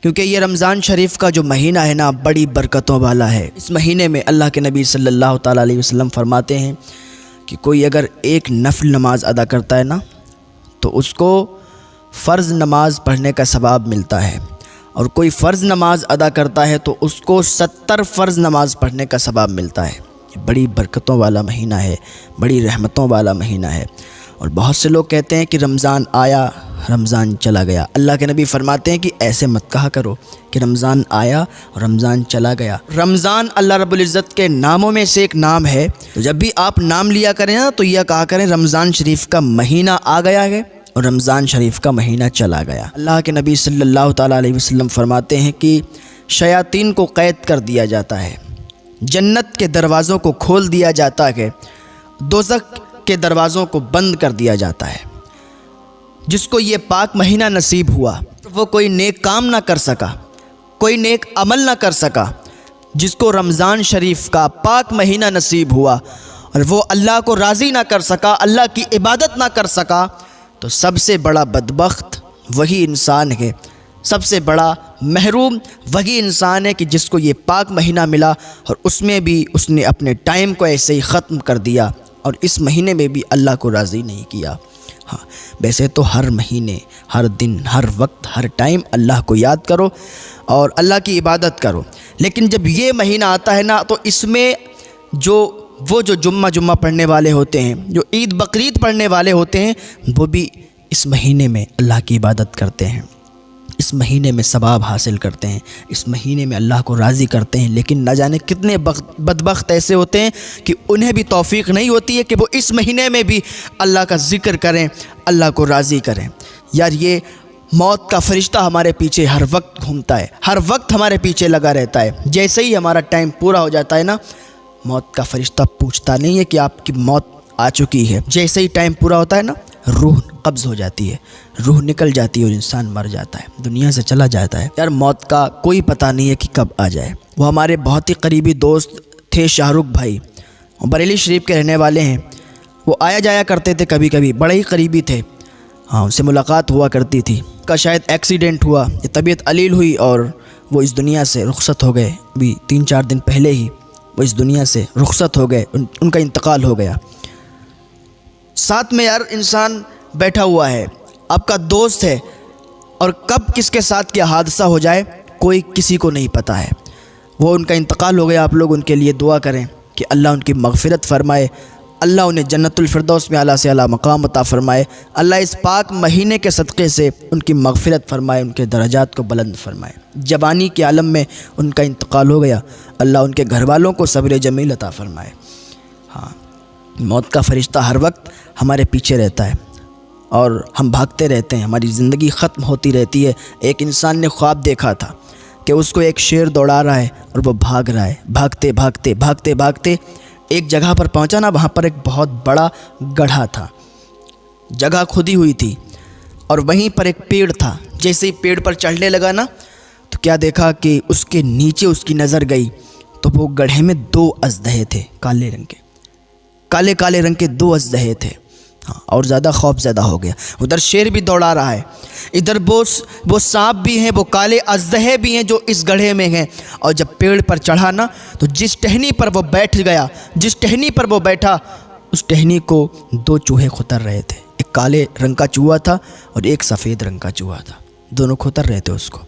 کیونکہ یہ رمضان شریف کا جو مہینہ ہے نا بڑی برکتوں والا ہے۔ اس مہینے میں اللہ کے نبی صلی اللہ تعالیٰ علیہ وسلم فرماتے ہیں کہ کوئی اگر ایک نفل نماز ادا کرتا ہے نا تو اس کو فرض نماز پڑھنے کا ثواب ملتا ہے، اور کوئی فرض نماز ادا کرتا ہے تو اس کو 70 فرض نماز پڑھنے کا ثواب ملتا ہے۔ بڑی برکتوں والا مہینہ ہے، بڑی رحمتوں والا مہینہ ہے۔ اور بہت سے لوگ کہتے ہیں کہ رمضان آیا رمضان چلا گیا۔ اللہ کے نبی فرماتے ہیں کہ ایسے مت کہا کرو کہ رمضان آیا اور رمضان چلا گیا۔ رمضان اللہ رب العزت کے ناموں میں سے ایک نام ہے، تو جب بھی آپ نام لیا کریں نا تو یہ کہا کریں رمضان شریف کا مہینہ آ گیا ہے اور رمضان شریف کا مہینہ چلا گیا۔ اللہ کے نبی صلی اللہ تعالیٰ علیہ وسلم فرماتے ہیں کہ شیاطین کو قید کر دیا جاتا ہے، جنت کے دروازوں کو کھول دیا جاتا ہے، دوزخ کے دروازوں کو بند کر دیا جاتا ہے۔ جس کو یہ پاک مہینہ نصیب ہوا وہ کوئی نیک کام نہ کر سکا، کوئی نیک عمل نہ کر سکا۔ جس کو رمضان شریف کا پاک مہینہ نصیب ہوا اور وہ اللہ کو راضی نہ کر سکا، اللہ کی عبادت نہ کر سکا، تو سب سے بڑا بدبخت وہی انسان ہے، سب سے بڑا محروم وہی انسان ہے کہ جس کو یہ پاک مہینہ ملا اور اس میں بھی اس نے اپنے ٹائم کو ایسے ہی ختم کر دیا اور اس مہینے میں بھی اللہ کو راضی نہیں کیا۔ ہاں، ویسے تو ہر مہینے، ہر دن، ہر وقت، ہر ٹائم اللہ کو یاد کرو اور اللہ کی عبادت کرو، لیکن جب یہ مہینہ آتا ہے نا تو اس میں جو جمعہ پڑھنے والے ہوتے ہیں، جو عید بقرعید پڑھنے والے ہوتے ہیں، وہ بھی اس مہینے میں اللہ کی عبادت کرتے ہیں، اس مہینے میں ثواب حاصل کرتے ہیں، اس مہینے میں اللہ کو راضی کرتے ہیں۔ لیکن نہ جانے کتنے بدبخت ایسے ہوتے ہیں کہ انہیں بھی توفیق نہیں ہوتی ہے کہ وہ اس مہینے میں بھی اللہ کا ذکر کریں، اللہ کو راضی کریں۔ یار یہ موت کا فرشتہ ہمارے پیچھے ہر وقت گھومتا ہے، ہر وقت ہمارے پیچھے لگا رہتا ہے۔ جیسے ہی ہمارا ٹائم پورا ہو جاتا ہے نا، موت کا فرشتہ پوچھتا نہیں ہے کہ آپ کی موت آ چکی ہے، جیسے ہی ٹائم پورا ہوتا ہے نا روح قبض ہو جاتی ہے، روح نکل جاتی ہے اور انسان مر جاتا ہے، دنیا سے چلا جاتا ہے۔ یار موت کا کوئی پتہ نہیں ہے کہ کب آ جائے۔ وہ ہمارے بہت ہی قریبی دوست تھے شاہ رخ بھائی، وہ بریلی شریف کے رہنے والے ہیں، وہ آیا جایا کرتے تھے کبھی کبھی، بڑے ہی قریبی تھے۔ ہاں، ان سے ملاقات ہوا کرتی تھی۔ ان کا شاید ایکسیڈنٹ ہوا، طبیعت علیل ہوئی اور وہ اس دنیا سے رخصت ہو گئے۔ ابھی 3-4 دن پہلے ہی وہ اس دنیا سے رخصت ہو گئے، ان کا انتقال ہو گیا۔ ساتھ میں یار انسان بیٹھا ہوا ہے، آپ کا دوست ہے، اور کب کس کے ساتھ کیا حادثہ ہو جائے کوئی کسی کو نہیں پتہ ہے۔ وہ ان کا انتقال ہو گیا، آپ لوگ ان کے لیے دعا کریں کہ اللہ ان کی مغفرت فرمائے، اللہ انہیں جنت الفردوس میں اعلیٰ سے اعلیٰ مقام عطا فرمائے، اللہ اس پاک مہینے کے صدقے سے ان کی مغفرت فرمائے، ان کے درجات کو بلند فرمائے۔ جوانی کے عالم میں ان کا انتقال ہو گیا، اللہ ان کے گھر والوں کو صبر جمیل عطا فرمائے۔ ہاں، موت کا فرشتہ ہر وقت ہمارے پیچھے رہتا ہے اور ہم بھاگتے رہتے ہیں، ہماری زندگی ختم ہوتی رہتی ہے۔ ایک انسان نے خواب دیکھا تھا کہ اس کو ایک شیر دوڑا رہا ہے اور وہ بھاگ رہا ہے، بھاگتے بھاگتے بھاگتے بھاگتے ایک جگہ پر پہنچا نا، وہاں پر ایک بہت بڑا گڑھا تھا، جگہ کھدی ہوئی تھی، اور وہیں پر ایک پیڑ تھا۔ جیسے ہی پیڑ پر چڑھنے لگا نا تو کیا دیکھا کہ اس کے نیچے اس کی نظر گئی تو وہ گڑھے میں 2 اژدہے تھے، کالے رنگ کے، کالے کالے رنگ کے 2 اژدہے تھے۔ ہاں، اور زیادہ خوف زدہ ہو گیا۔ ادھر شیر بھی دوڑا رہا ہے، ادھر وہ سانپ بھی ہیں، وہ کالے اژدہے بھی ہیں جو اس گڑھے میں ہیں۔ اور جب پیڑ پر چڑھا نا تو جس ٹہنی پر وہ بیٹھ گیا، جس ٹہنی پر وہ بیٹھا، اس ٹہنی کو 2 چوہے کھتر رہے تھے، ایک کالے رنگ کا چوہا تھا اور ایک سفید رنگ کا چوہا تھا، دونوں کھتر رہے تھے اس کو۔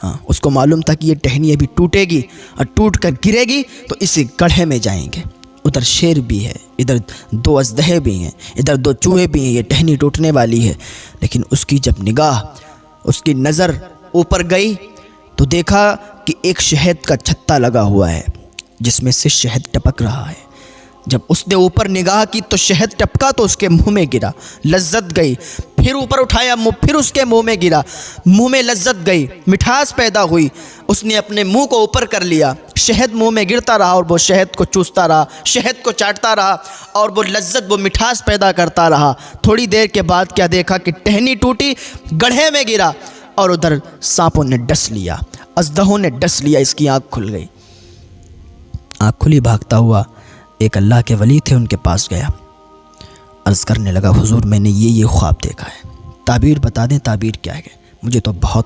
ہاں، اس کو معلوم تھا کہ یہ ٹہنی ابھی ٹوٹے گی اور ٹوٹ کر گرے گی تو اسی گڑھے میں جائیں گے۔ ادھر شیر بھی ہے، ادھر 2 اژدہے بھی ہیں، ادھر 2 چوہے بھی ہیں، یہ ٹہنی ٹوٹنے والی ہے۔ لیکن اس کی جب نگاہ، اس کی نظر اوپر گئی تو دیکھا کہ ایک شہد کا چھتا لگا ہوا ہے جس میں سے شہد ٹپک رہا ہے۔ جب اس نے اوپر نگاہ کی تو شہد ٹپکا تو اس کے منہ میں گرا، لذت گئی، پھر اوپر اٹھایا پھر اس کے منہ میں گرا، منہ میں لذت گئی، مٹھاس پیدا ہوئی، اس نے اپنے منہ کو اوپر کر لیا، شہد منہ میں گرتا رہا اور وہ شہد کو چوستا رہا، شہد کو چاٹتا رہا اور وہ لذت، وہ مٹھاس پیدا کرتا رہا۔ تھوڑی دیر کے بعد کیا دیکھا کہ ٹہنی ٹوٹی، گڑھے میں گرا اور ادھر سانپوں نے ڈس لیا، اژدہوں نے ڈس لیا، اس کی آنکھ کھل گئی۔ آنکھ کھلی، بھاگتا ہوا ایک اللہ کے ولی تھے، ان کے پاس گیا، عرض کرنے لگا حضور میں نے یہ خواب دیکھا ہے، تعبیر بتا دیں، تعبیر کیا ہے؟ مجھے تو بہت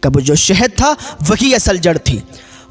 کہ وہ جو شہد تھا وہی اصل جڑ تھی،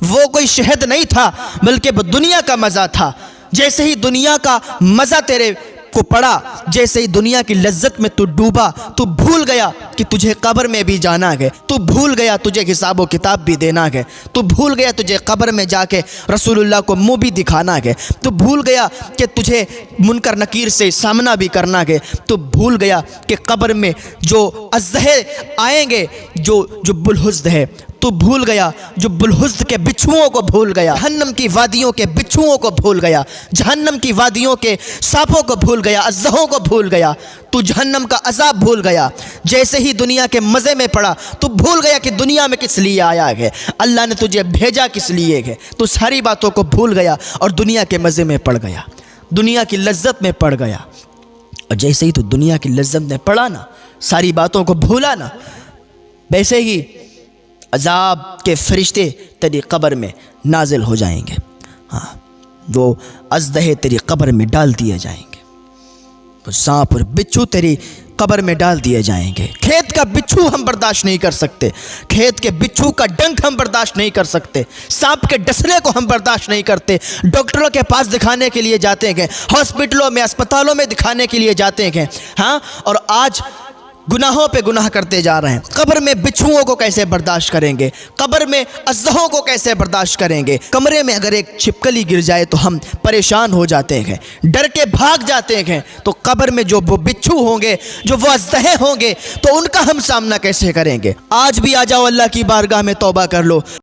وہ کوئی شہد نہیں تھا بلکہ وہ دنیا کا مزہ تھا۔ جیسے ہی دنیا کا مزہ تیرے کو پڑا، جیسے ہی دنیا کی لذت میں تو ڈوبا، تو بھول گیا کہ تجھے قبر میں بھی جانا ہے، تو بھول گیا تجھے حساب و کتاب بھی دینا ہے، تو بھول گیا تجھے قبر میں جا کے رسول اللہ کو منہ بھی دکھانا ہے، تو بھول گیا کہ تجھے منکر نکیر سے سامنا بھی کرنا ہے، تو بھول گیا کہ قبر میں جو ازدہے آئیں گے، جو بلحزد ہے، تو بھول گیا جو بلحزد کے بچھوؤں کو بھول گیا، جہنم کی وادیوں کے بچھوؤں کو بھول گیا، جہنم کی وادیوں کے سانپوں کو بھول گیا، ازدہوں کو بھول گیا، تو جہنم کا عذاب بھول گیا۔ جیسے ہی دنیا کے مزے میں پڑا تو بھول گیا کہ دنیا میں کس لیے آیا ہے، اللہ نے تجھے بھیجا کس لیے ہے، تو ساری باتوں کو بھول گیا اور دنیا کے مزے میں پڑ گیا، دنیا کی لذت میں پڑ گیا۔ اور جیسے ہی تو دنیا کی لذت میں پڑا نا، ساری باتوں کو بھولا نا، ویسے ہی عذاب کے فرشتے تیری قبر میں نازل ہو جائیں گے، ہاں وہ ازدہے تیری قبر میں ڈال دیے جائیں گے، وہ سانپ اور بچھو تیری قبر میں ڈال دیے جائیں گے۔ کھیت کا بچھو ہم برداشت نہیں کر سکتے، کھیت کے بچھو کا ڈنک ہم برداشت نہیں کر سکتے، سانپ کے ڈسنے کو ہم برداشت نہیں کرتے، ڈاکٹروں کے پاس دکھانے کے لیے جاتے ہیں، ہاسپٹلوں میں اسپتالوں میں دکھانے کے لیے جاتے ہیں، ہاں، اور آج گناہوں پہ گناہ کرتے جا رہے ہیں۔ قبر میں بچھوؤں کو کیسے برداشت کریں گے، قبر میں ازدہوں کو کیسے برداشت کریں گے؟ کمرے میں اگر ایک چھپکلی گر جائے تو ہم پریشان ہو جاتے ہیں، ڈر کے بھاگ جاتے ہیں، تو قبر میں جو وہ بچھو ہوں گے، جو وہ ازدہے ہوں گے، تو ان کا ہم سامنا کیسے کریں گے؟ آج بھی آ جاؤ، اللہ کی بارگاہ میں توبہ کر لو۔